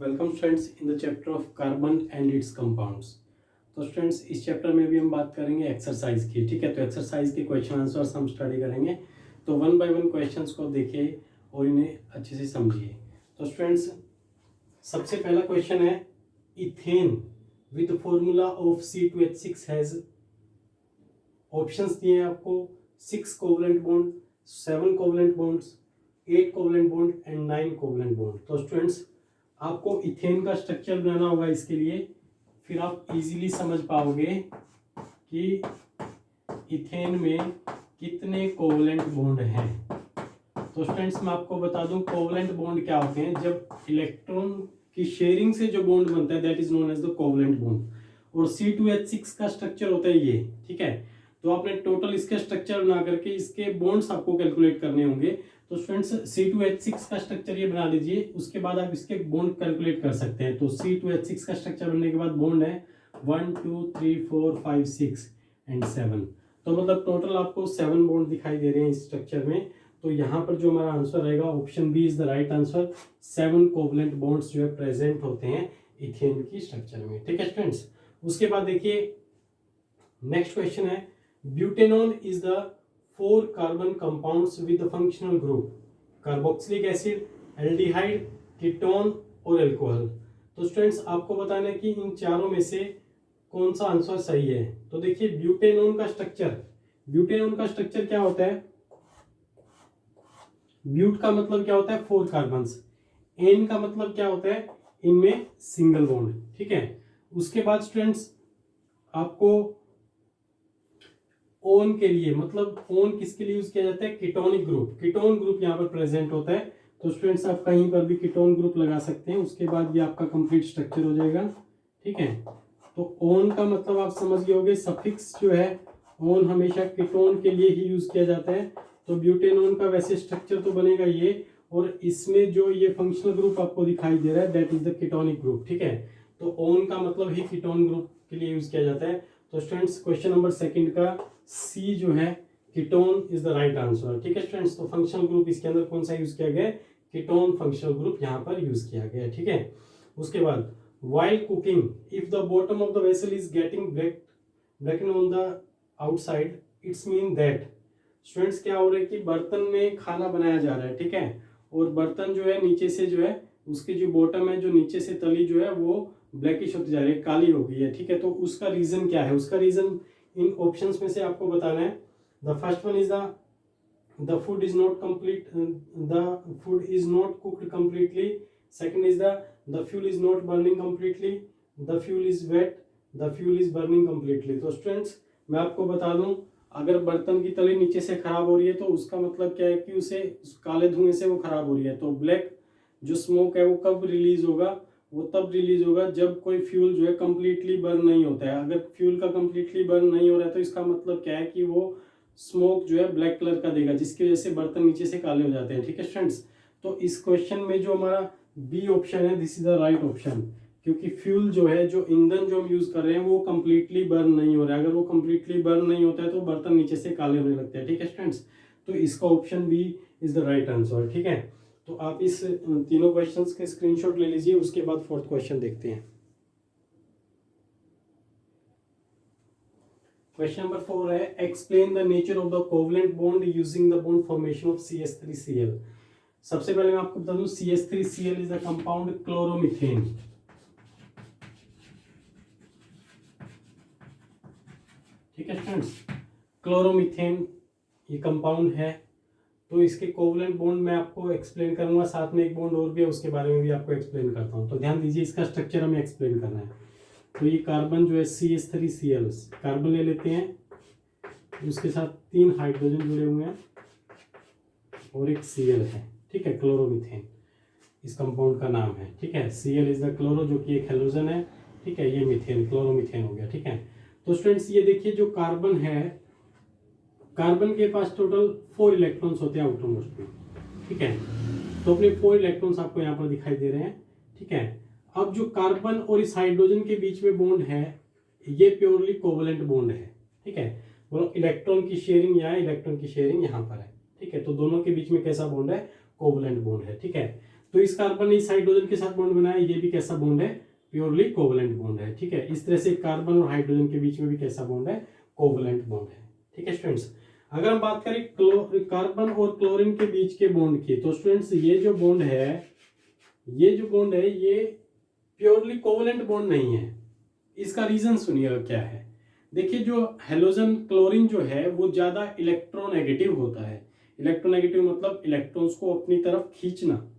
Welcome students in the chapter of carbon and it's compounds. तो students इस chapter में भी हम बात करेंगे एक्सरसाइज की। ठीक है, तो एक्सरसाइज के क्वेश्चन आंसर्स हम स्टडी करेंगे। तो वन बाय वन क्वेश्चंस को देखिए और इन्हें अच्छे से समझिए। तो स्टूडेंट्स सबसे पहला क्वेश्चन है, ethane with formula of C2H6 has, options दिए हैं आपको 6 covalent bond, 7 covalent bonds, 8 covalent bond and 9 covalent bond. तो स्टूडेंट्स आपको इथेन का स्ट्रक्चर बनाना होगा इसके लिए, फिर आप इजीली समझ पाओगे कि इथेन में कितने कोवलेंट बॉन्ड हैं। तो स्टूडेंट्स मैं आपको बता दूं कोवलेंट बॉन्ड क्या होते हैं। जब इलेक्ट्रॉन की शेयरिंग से जो बॉन्ड बनता है that is known as the covalent bond. और C2H6 का स्ट्रक्चर होता है ये। ठीक है, तो आपने टोटल इसका स्ट्रक्चर बना करके इसके बॉन्ड्स आपको कैलकुलेट करने होंगे। तो स्टूडेंट्स C2H6 का स्ट्रक्चर ये बना लीजिए, उसके बाद आप इसके बॉन्ड कैलकुलेट कर सकते हैं। तो C2H6 का स्ट्रक्चर बनने के बाद बॉन्ड है 1 2 3 4 5 6 एंड 7। तो मतलब टोटल आपको 7 बॉन्ड दिखाई दे रहे हैं इस स्ट्रक्चर में। तो यहाँ पर जो हमारा आंसर रहेगा option b is the right answer. 7 covalent bonds जो है प्रेजेंट होते हैं इथेन की स्ट्रक्चर में। ठीक है स्टूडेंट्स, उसके बाद देखिए नेक्स्ट क्वेश्चन है, butanone is the 4 carbon compounds with the functional group carboxylic acid, aldehyde, ketone और अल्कोहल। तो स्टूडेंट्स आपको बताना है कि इन चारों में से कौन सा आंसर सही है। तो देखिए ब्यूटेनॉन का स्ट्रक्चर क्या होता है। ब्यूट का मतलब क्या होता है 4 कार्बन्स, एन का मतलब क्या होता है इनमें सिंगल बॉन्ड। ठीक है, उसके बाद स्टूडेंट्स आपको ओन के लिए, मतलब ओन किसके लिए यूज किया जाता है, कीटोनिक ग्रुप। कीटोन ग्रुप यहाँ पर प्रेजेंट होता है। तो स्टूडेंट्स आप कहीं पर भी कीटोन ग्रुप लगा सकते हैं, उसके बाद ये आपका कंप्लीट स्ट्रक्चर हो जाएगा। ठीक है, तो ओन का मतलब आप समझ गए होंगे, सफिक्स जो है ओन हमेशा कीटोन के लिए ही यूज किया जाता है। तो ब्यूटेनॉन का वैसे स्ट्रक्चर तो बनेगा ये, और इसमें जो ये फंक्शनल ग्रुप आपको दिखाई दे रहा है that is the ketonic group. ठीक है, तो ओन का मतलब ही कीटोन ग्रुप के लिए यूज किया जाता है। तो स्टूडेंट्स क्वेश्चन नंबर सेकंड का सी जो है ketone is the right answer. ठीक है स्टूडेंट्स, तो फंक्शनल ग्रुप इसके अंदर कौन सा यूज किया गया है, कीटोन फंक्शनल ग्रुप यहाँ पर यूज किया गया है। ठीक है, उसके बाद while cooking if the bottom of the vessel is getting blackened on the outside it's mean that, students क्या हो रहा है कि बर्तन में खाना बनाया जा रहा है। ठीक है, और बर्तन जो है नीचे से जो है उसकी जो बॉटम है, जो नीचे से तली जो है वो ब्लैकिश होती जा रही है, काली हो गई है। ठीक है, तो उसका रीजन क्या है, उसका रीजन इन ऑप्शंस में से आपको बताना है। The first one is the food is not complete, the food is not cooked completely. Second is the fuel is not burning completely, the fuel is wet, the fuel is burning completely. तो students मैं आपको बता दूं, अगर बर्तन की तली नीचे से खराब हो रही है तो उसका मतलब क्या है कि उसे काले धुएं से वो खराब हो रही है। तो ब्लैक जो स्मोक है वो कब रिलीज होगा, वो तब रिलीज होगा जब कोई फ्यूल जो है कंप्लीटली बर्न नहीं होता है। अगर फ्यूल का कंप्लीटली बर्न नहीं हो रहा है तो इसका मतलब क्या है कि वो स्मोक जो है ब्लैक कलर का देगा, जिसकी वजह से बर्तन नीचे से काले हो जाते हैं। ठीक है स्टूडेंट्स, तो इस क्वेश्चन में जो हमारा बी ऑप्शन है this is the right option, क्योंकि फ्यूल जो है, जो ईंधन जो हम यूज कर रहे हैं वो कंप्लीटली बर्न नहीं हो रहा है। अगर वो कंप्लीटली बर्न नहीं होता है तो बर्तन नीचे से काले होने लगते हैं। ठीक है स्टूडेंट्स, तो इसका option b is the right answer. ठीक है, तो आप इस तीनों क्वेश्चंस के स्क्रीनशॉट ले लीजिए, उसके बाद फोर्थ क्वेश्चन देखते हैं। क्वेश्चन नंबर 4 है, explain the nature of the covalent bond using the bond formation of CH3Cl। सबसे पहले मैं आपको बता दूं CH3Cl is the compound chloromethane. ठीक है स्टूडेंट्स, क्लोरोमीथेन ये कंपाउंड है। तो इसके कोवलेंट बॉन्ड मैं आपको एक्सप्लेन करूंगा, साथ में एक बॉन्ड और भी है उसके बारे में भी आपको एक्सप्लेन करता हूं। तो ध्यान दीजिए, इसका स्ट्रक्चर हमें एक्सप्लेन करना है। तो ये कार्बन जो है CH3Cl, कार्बन ले लेते हैं, उसके साथ 3 हाइड्रोजन जुड़े हुए हैं और एक Cl है। ठीक है, क्लोरोमीथेन इस कंपाउंड का नाम है। ठीक है, Cl इज द क्लोरो जो कि एक हेलोजन है। ठीक है, ये मीथेन, क्लोरोमीथेन हो गया। ठीक है, तो स्टूडेंट्स ये देखिए जो कार्बन है, कार्बन के पास टोटल 4 इलेक्ट्रॉन्स होते हैं आउटर मोस्ट में। ठीक है, तो अपने 4 इलेक्ट्रॉन्स आपको यहाँ पर दिखाई दे रहे हैं। ठीक है, अब जो कार्बन और इस हाइड्रोजन के बीच में बॉन्ड है ये प्योरली कोवलेंट बॉन्ड है। ठीक है, बोलो इलेक्ट्रॉन की शेयरिंग यहाँ, इलेक्ट्रॉन की शेयरिंग यहाँ पर है। ठीक है, तो दोनों के बीच में कैसा बॉन्ड है, कोवलेंट बॉन्ड है। ठीक है, तो इस कार्बन ने इस हाइड्रोजन के साथ बॉन्ड बनाया, ये भी कैसा बॉन्ड है, प्योरली कोवलेंट बॉन्ड है। ठीक है, इस तरह से कार्बन और हाइड्रोजन के बीच में भी कैसा बॉन्ड है, कोवलेंट बॉन्ड है। ठीक है स्टूडेंट्स, अगर हम बात करें कार्बन और क्लोरीन के बीच के बॉन्ड की, तो स्टूडेंट्स ये जो बॉन्ड है, ये प्योरली कोवलेंट बॉन्ड नहीं है। इसका रीजन सुनिएगा क्या है। देखिए, जो हेलोजन क्लोरीन जो है वो ज्यादा इलेक्ट्रोनेगेटिव होता है। इलेक्ट्रोनेगेटिव मतलब इलेक्ट्रॉन्स को अपनी तरफ खींचना।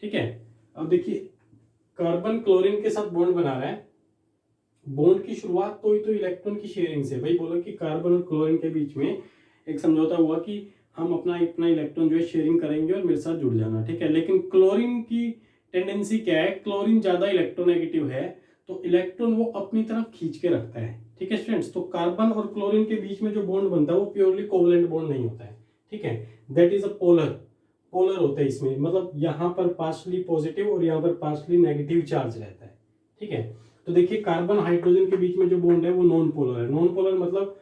ठीक है, अब देखिए कार्बन क्लोरीन के साथ बॉन्ड बना रहा है, बॉन्ड की शुरुआत तो इलेक्ट्रॉन की शेयरिंग से, भाई बोलो कि कार्बन और क्लोरीन के बीच में एक समझौता हुआ कि हम अपना इलेक्ट्रॉन जो है शेयरिंग करेंगे और मेरे साथ जुड़ जाना। ठीक है, लेकिन क्लोरीन की टेंडेंसी क्या है, क्लोरीन ज्यादा इलेक्ट्रोनेगेटिव है, तो इलेक्ट्रॉन वो अपनी तरफ खींच के रखता है। ठीक है स्टूडेंट्स, तो कार्बन और क्लोरीन के बीच में जो बॉन्ड बनता है वो प्योरली कोवलेंट बॉन्ड नहीं होता है। ठीक है, दैट इज अ पोलर होता है इसमें, मतलब यहाँ पर पार्शली पॉजिटिव और यहाँ पर पार्शली नेगेटिव चार्ज रहता है। ठीक है, तो देखिए कार्बन हाइड्रोजन के बीच में जो बॉन्ड है वो नॉन पोलर है। नॉन पोलर मतलब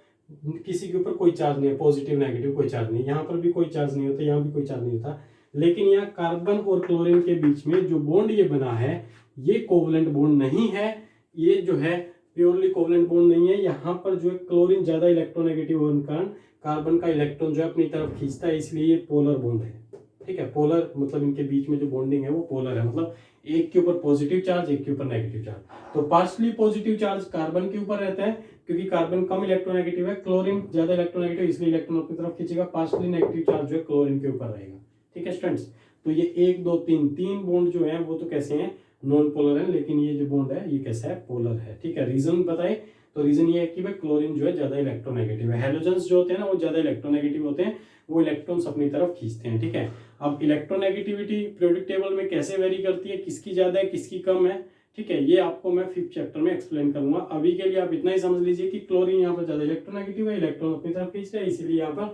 किसी के ऊपर कोई चार्ज नहीं है, पॉजिटिव नेगेटिव कोई चार्ज नहीं, यहाँ पर भी कोई चार्ज नहीं होता, यहाँ भी कोई चार्ज नहीं होता। लेकिन यहाँ कार्बन और क्लोरीन के बीच में जो बॉन्ड ये बना है ये कोवलेंट बॉन्ड नहीं है, ये जो है प्योरली कोवलेंट बॉन्ड नहीं है। यहाँ पर जो है क्लोरीन ज्यादा इलेक्ट्रोनेगेटिव होने के कारण कार्बन का इलेक्ट्रॉन जो है अपनी तरफ खींचता है, इसलिए ये पोलर बॉन्ड है। ठीक है, पोलर मतलब इनके बीच में जो बॉन्डिंग है वो पोलर है, मतलब एक के ऊपर पॉजिटिव चार्ज, एक के ऊपर नेगेटिव चार्ज। तो पार्शली पॉजिटिव चार्ज कार्बन के ऊपर रहता है क्योंकि कार्बन कम इलेक्ट्रोनेगेटिव है, क्लोरीन ज्यादा इलेक्ट्रोनेगेटिव, इसलिए इलेक्ट्रॉन अपनी तरफ खींचेगा। पार्शली नेगेटिव चार्ज जो है क्लोरीन के ऊपर रहेगा। ठीक है स्टूडेंट्स, तो ये 1 2 3 बॉन्ड जो है वो तो कैसे हैं, नॉन पोलर है, लेकिन ये जो बॉन्ड है ये कैसा है, पोलर है। ठीक है, रीजन बताए तो रीजन ये है कि भाई क्लोरीन जो है ज्यादा इलेक्ट्रोनेगेटिव है, हेलोजेंस जो होते हैं ना वो ज्यादा इलेक्ट्रोनेगेटिव होते हैं, वो इलेक्ट्रॉन्स अपनी तरफ खींचते हैं। ठीक है, अब इलेक्ट्रोनेगेटिविटी पीरियोडिक टेबल में कैसे वेरी करती है, किसकी ज्यादा है किसकी कम है, ठीक है, ये आपको मैं 5th चैप्टर में एक्सप्लेन करूंगा। अभी के लिए आप इतना ही समझ लीजिए कि क्लोरीन यहाँ पर ज्यादा इलेक्ट्रोनेगेटिव है, इलेक्ट्रॉन अपनी तरफ खींच रहा है, इसीलिए यहाँ पर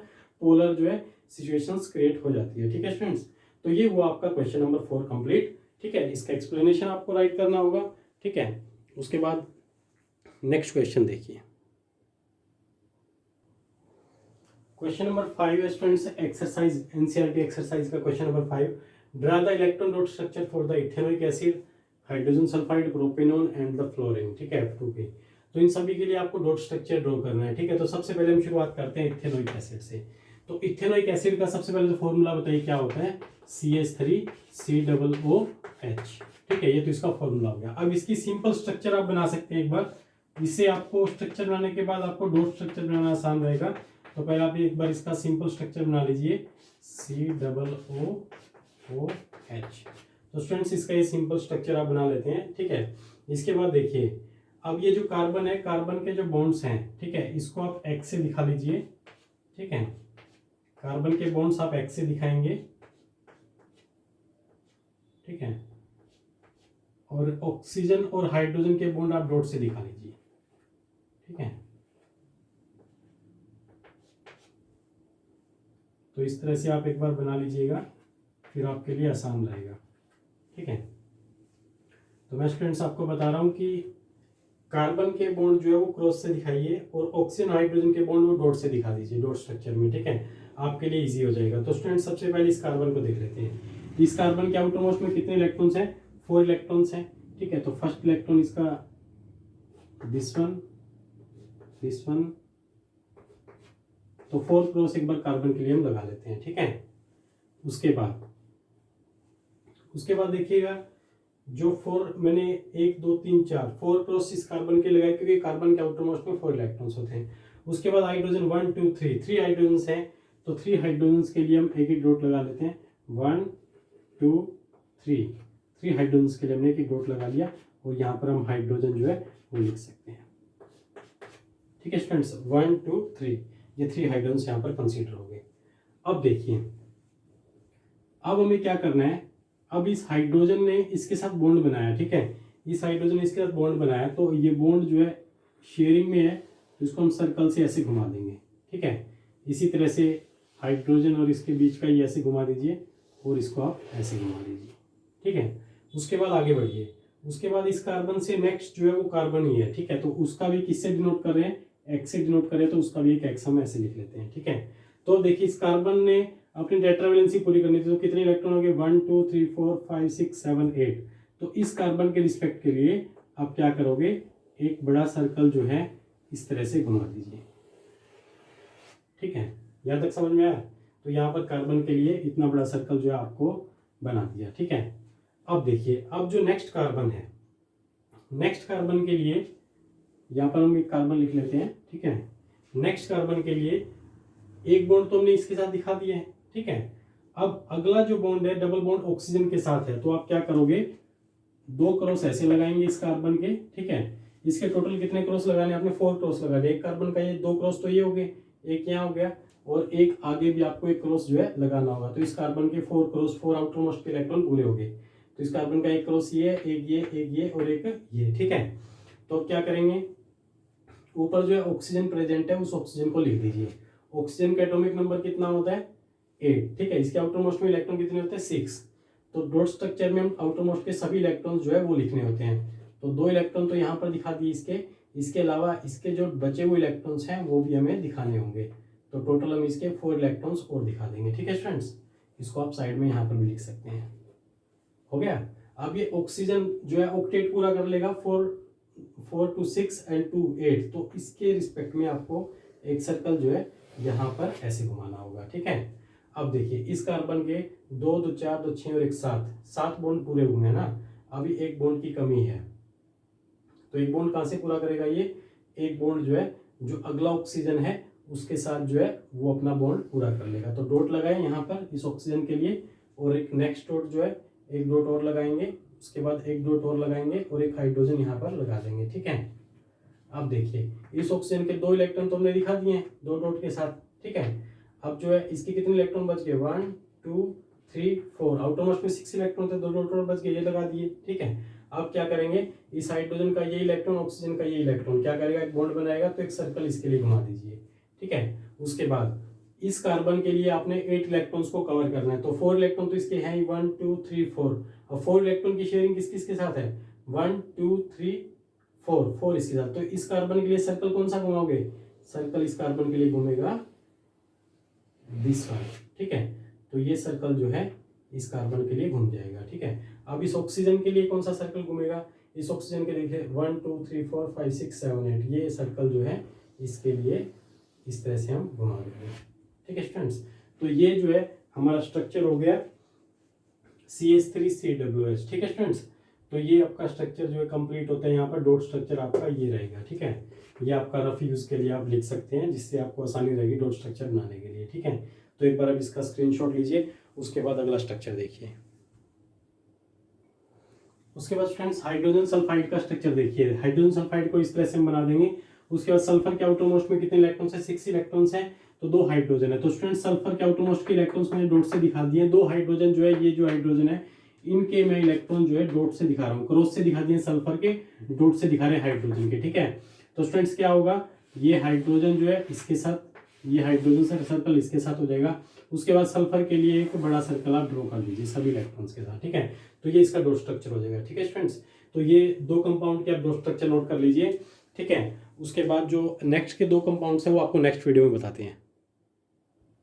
पोलर जो है सिचुएशंस क्रिएट हो जाती है। ठीक है स्टूडेंट्स, तो ये हुआ आपका क्वेश्चन नंबर 4 कंप्लीट। ठीक है, इसका एक्सप्लेनेशन आपको राइट करना होगा। ठीक है, उसके बाद नेक्स्ट क्वेश्चन देखिए, question number 5 students, exercise NCERT exercise का question number 5, draw the electron dot structure for the ethanoic acid, hydrogen sulphide, propanone and the fluorine. ठीक है, F2P। तो इन सभी के लिए आपको डॉट स्ट्रक्चर ड्रॉ करना है। ठीक है, तो सबसे पहले हम शुरुआत करते हैं इथेनोइक एसिड से। तो इथेनोइक एसिड का सबसे पहले तो फॉर्मूला बताइए क्या होता है, CH3COOH। ठीक है, ये तो इसका फॉर्मूला हो गया। अब इसकी सिंपल स्ट्रक्चर आप बना सकते हैं एक बार, इससे आपको स्ट्रक्चर बनाने के बाद आपको डॉट स्ट्रक्चर बनाना आसान रहेगा। तो पहले आप एक बार इसका सिंपल स्ट्रक्चर बना लीजिए, COOH। तो स्टूडेंट्स इसका ये सिंपल स्ट्रक्चर आप बना लेते हैं। ठीक है, इसके बाद देखिए, अब ये जो कार्बन है, कार्बन के जो बॉन्ड्स हैं, ठीक है, इसको आप एक्स से दिखा लीजिए। ठीक है, कार्बन के बॉन्ड्स आप एक्स से दिखाएंगे। ठीक है, और ऑक्सीजन और हाइड्रोजन के बॉन्ड आप डॉट से दिखा लीजिए। ठीक है, तो इस तरह से आप एक बार बना लीजिएगा, फिर आपके लिए आसान रहेगा। ठीक है, तो मैं स्टूडेंट्स आपको बता रहा हूं कि कार्बन के बॉन्ड जो है वो क्रॉस से दिखाइए और ऑक्सीजन हाइड्रोजन के बॉन्ड वो डॉट से दिखा दीजिए, डॉट स्ट्रक्चर में। ठीक है, आपके लिए इजी हो जाएगा। तो स्टूडेंट्स सबसे पहले इस कार्बन को देख लेते हैं। इस कार्बन के आउटर मोस्ट में कितने इलेक्ट्रॉन्स हैं, 4 इलेक्ट्रॉन्स हैं। ठीक है, तो फर्स्ट इलेक्ट्रॉन इसका दिस वन, तो 4 क्रॉस एक बार कार्बन के लिए हम लगा लेते हैं। ठीक है, उसके बाद देखिएगा, जो 4 मैंने 1 2 3 4 क्रॉस इस कार्बन के लगाए क्योंकि कार्बन के आउटर मोस्ट में 4 इलेक्ट्रॉन्स होते हैं। उसके बाद हाइड्रोजन 1 2 3 हाइड्रोजन हैं, तो 3 हाइड्रोजन के लिए हम एक डॉट लगा लेते हैं। 1 2 3 हाइड्रोजन के लिए हमने एक डॉट लगा लिया और यहाँ पर हम हाइड्रोजन जो है वो लिख सकते हैं। ठीक है स्टूडेंट्स, 1 2 3 ये 3 हाइड्रोजन यहाँ पर कंसीडर हो गए। अब देखिए, अब हमें क्या करना है, अब इस हाइड्रोजन ने इसके साथ बॉन्ड बनाया। ठीक है, इस हाइड्रोजन ने इसके साथ बॉन्ड बनाया, तो ये बॉन्ड जो है शेयरिंग में है, तो इसको हम सर्कल से ऐसे घुमा देंगे। ठीक है, इसी तरह से हाइड्रोजन और इसके बीच का ये ऐसे घुमा दीजिए और इसको आप ऐसे घुमा दीजिए। ठीक है, उसके बाद आगे बढ़िए। उसके बाद इस कार्बन से नेक्स्ट जो है वो कार्बन ही है। ठीक है, तो उसका भी किससे डिनोट कर रहे हैं, एक्स से डिनोट कर रहे हैं, तो उसका भी एक एक्स हम ऐसे लिख लेते हैं। ठीक है, तो देखिए इस कार्बन ने अपनी टेट्रावैलेंसी पूरी करनी थी, तो कितने इलेक्ट्रॉन हो गए 1 2 3 4 5 6 7 8। तो इस कार्बन के रिस्पेक्ट के लिए आप क्या करोगे, एक बड़ा सर्कल जो है इस तरह से घुमा दीजिए। ठीक है, यहाँ तक समझ में आया। तो यहाँ पर कार्बन के लिए इतना बड़ा सर्कल जो है आपको बना दिया। ठीक है, अब देखिए, अब जो नेक्स्ट कार्बन है, नेक्स्ट कार्बन के लिए यहाँ पर हम एक कार्बन लिख लेते हैं। ठीक है, नेक्स्ट कार्बन के लिए एक बॉन्ड तो हमने इसके साथ दिखा दिया है। ठीक है, अब अगला जो बॉन्ड है डबल बॉन्ड ऑक्सीजन के साथ है, तो आप क्या करोगे, 2 क्रॉस ऐसे लगाएंगे इस कार्बन के। ठीक है, इसके टोटल कितने क्रॉस लगाने, आपने 4 क्रॉस लगा दिए। एक कार्बन का ये 2 क्रॉस तो ये हो गए, एक यहाँ हो गया, और एक आगे भी आपको एक क्रॉस जो है लगाना होगा। तो इस कार्बन के 4 क्रॉस, 4 आउटर मोस्ट के इलेक्ट्रॉन पूरे हो गए। तो इस कार्बन का एक क्रॉस ये, एक ये और एक ये। ठीक है, तो क्या करेंगे, ऊपर जो है ऑक्सीजन प्रेजेंट है, उस ऑक्सीजन को लिख दीजिए। ऑक्सीजन का एटॉमिक नंबर कितना होता है 8। ठीक है, इसके आउटर मोस्ट में इलेक्ट्रॉन कितने होते हैं 6। तो डॉट स्ट्रक्चर में हम आउटर मोस्ट के सभी इलेक्ट्रॉन जो है वो लिखने होते हैं। तो 2 इलेक्ट्रॉन तो यहाँ पर दिखा दिए इसके अलावा इसके जो बचे हुए इलेक्ट्रॉन्स हैं वो भी हमें दिखाने होंगे। तो टोटल हम इसके 4 इलेक्ट्रॉन्स और दिखा देंगे। ठीक है स्टूडेंट्स, इसको आप साइड में यहाँ पर भी लिख सकते हैं। हो गया। अब ये ऑक्सीजन जो है ऑक्टेट पूरा कर लेगा, 4 to 6 and 2 8। तो इसके रिस्पेक्ट में आपको एक सर्कल जो है यहाँ पर ऐसे घुमाना होगा। ठीक है, अब देखिए, इस कार्बन के 2 2 4 2 6 और एक 7 बॉन्ड पूरे हुए हैं ना। अभी एक बॉन्ड की कमी है, तो एक बॉन्ड कहाँ से पूरा करेगा, ये एक बॉन्ड जो है जो अगला ऑक्सीजन है उसके साथ जो है वो अपना बॉन्ड पूरा कर लेगा। तो डॉट लगाए यहाँ पर इस ऑक्सीजन के लिए, और एक नेक्स्ट डॉट जो है एक डॉट और लगाएंगे, उसके बाद एक डॉट और लगाएंगे और एक हाइड्रोजन यहाँ पर लगा देंगे। ठीक है, अब देखिए, इस ऑक्सीजन के 2 इलेक्ट्रॉन तो हमने दिखा दिए हैं 2 डॉट के साथ। ठीक है, अब जो है इसके कितने इलेक्ट्रॉन बच गए 1 2 3 4। आउटर मोस्ट में 6 इलेक्ट्रॉन थे, 2 डॉट और बच गए, ये लगा दिए। ठीक है, अब क्या करेंगे, इस हाइड्रोजन का ये इलेक्ट्रॉन, ऑक्सीजन का ये इलेक्ट्रॉन क्या करेगा, एक बॉन्ड बनाएगा, तो एक सर्कल इसके लिए घुमा दीजिए। ठीक है, उसके बाद इस कार्बन के लिए आपने 8 इलेक्ट्रॉन्स को कवर करना है। तो 4 इलेक्ट्रॉन तो इसके हैं 1 2 3 4। अब 4 इलेक्ट्रॉन की शेयरिंग किस किस के साथ है 1 2 3 4 इसके साथ। तो इस कार्बन के लिए सर्कल कौन सा घुमाओगे, सर्कल इस कार्बन के लिए घूमेगा दिस वन। ठीक है, तो ये सर्कल जो है इस कार्बन के लिए घूम जाएगा। ठीक है, अब इस ऑक्सीजन के लिए कौन सा सर्कल घूमेगा, इस ऑक्सीजन के देखिए 1 2 3 4 5 6 7 8। ये सर्कल जो है इसके लिए इस तरह से हम घुमा देंगे। ठीक है स्टूडेंट्स, तो ये जो है हमारा स्ट्रक्चर हो गया CH3COOH। ठीक है स्टूडेंट्स, तो ये आपका स्ट्रक्चर जो है कंप्लीट होता है। यहाँ पर डॉट स्ट्रक्चर आपका ये रहेगा। ठीक है, ये आपका रफ यूज के लिए आप लिख सकते हैं, जिससे आपको आसानी रहेगी डॉट स्ट्रक्चर बनाने के लिए। ठीक है, तो एक बार अब इसका स्क्रीनशॉट लीजिए, उसके बाद अगला स्ट्रक्चर देखिए। उसके बाद स्टूडेंट्स हाइड्रोजन सल्फाइड का स्ट्रक्चर देखिए। हाइड्रोजन सल्फाइड को इस तरह से हम बना देंगे। उसके बाद सल्फर के आउटर मोस्ट में कितने इलेक्ट्रॉन्स है 6 इलेक्ट्रॉन्स हैं, तो 2 हाइड्रोजन है। तो स्टूडेंट सल्फर के आउटर मोस्ट के इलेक्ट्रॉन्स मैंने डॉट से दिखा दिए। 2 हाइड्रोजन जो है, ये जो हाइड्रोजन है इनके मैं इलेक्ट्रॉन जो है डॉट से दिखा रहा हूँ, क्रॉस से दिखा दिए सल्फर के, डॉट से दिखा रहे हाइड्रोजन के। ठीक है, तो स्टूडेंट्स क्या होगा, ये हाइड्रोजन जो है इसके साथ, ये हाइड्रोजन सर्कल इसके साथ हो जाएगा। उसके बाद सल्फर के लिए एक बड़ा सर्कल आप ड्रॉ कर दीजिए सभी इलेक्ट्रॉन्स के साथ। ठीक है, तो ये इसका डॉट स्ट्रक्चर हो जाएगा। ठीक है स्टूडेंट्स, तो ये 2 कंपाउंड के आप डॉट स्ट्रक्चर नोट कर लीजिए। ठीक है, उसके बाद जो नेक्स्ट के 2 कंपाउंड्स हैं वो आपको नेक्स्ट वीडियो में बताते हैं।